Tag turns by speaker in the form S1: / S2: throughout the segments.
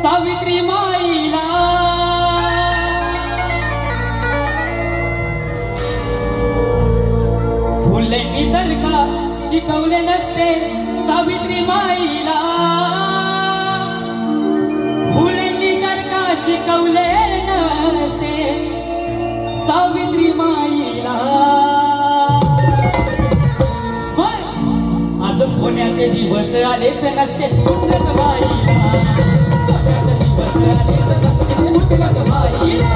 S1: सावित्री माईला फुलेंनी जर का शिकवले नसते सावित्री माईला, फुलेंनी जर का शिकवले नसते सावित्री माईला, आज सोन्याचे दिवस आलेच नसते कुठल्याच बाईला, सोन्याचे दिवस आलेच नसते कुठल्याच बाईला.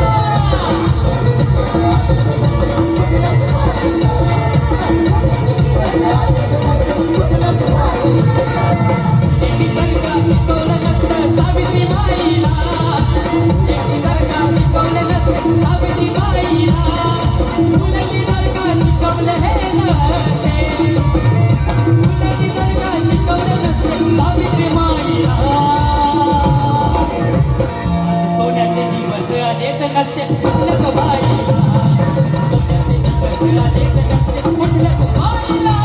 S1: त्यांनी जर का शिकवलं नसतं सावित्री माईला, त्यांनी जर का शिकवलं नसतं सावित्री माईला, मुलांनी जर का शिकवलं हे नसते, मुलांनी जर का शिकवलं नसतं सावित्री माईला, सोन्याचे दिवस आलेच नसते कुठल्याच बाईला, सोन्याचे दिवस आलेच नसते कुठल्याच बाईला.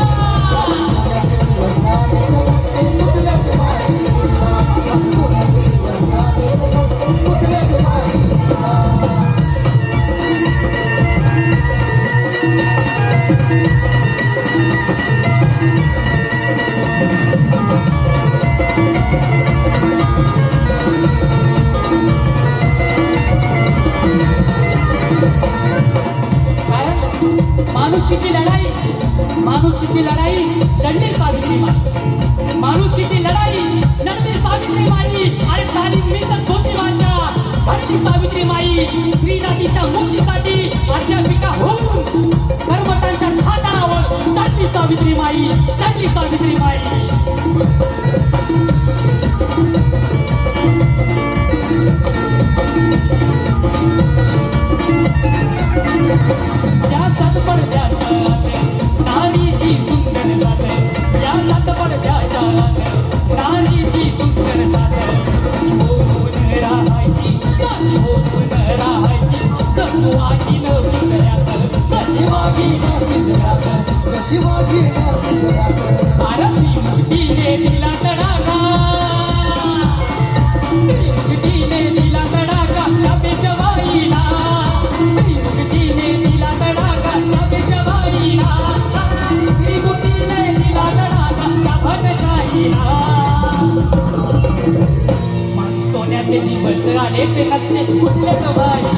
S1: माणुसकीची लढाई लढली सावित्री माई, माणुसकीची लढाई लढली सावित्री माई. अरे झाली मी तर ज्योतिबांच्या भरती सावित्री माई, स्त्री जातीच्या मुक्तीसाठी अध्यापिका होऊन कर्मठांच्या खातावर चढली सावित्री माई, चढली सावित्री माई. या सतपडद्याच्या नारीची सुंदर जात, या सतपडद्याच्या नारीची सुंदर जात, होऊन राहायची जशी होऊन राहायची, जशी वागीनं पिंजऱ्यात, जशी वागीनं पिंजऱ्यात, जशी वागीनं पिंजऱ्यात. आरती मुक्तीने दिला तडाखा, स्त्री मुक्तीने दिला तडाखा त्या पेशवाईला, स्त्री मुक्तीने दिला तडाखा त्या पेशवाईला, स्त्री मुक्तीने दिला तडाखा त्या भटशाहीला. सोन्याचे दिवस आले ते नसते कुठल्याच बाई,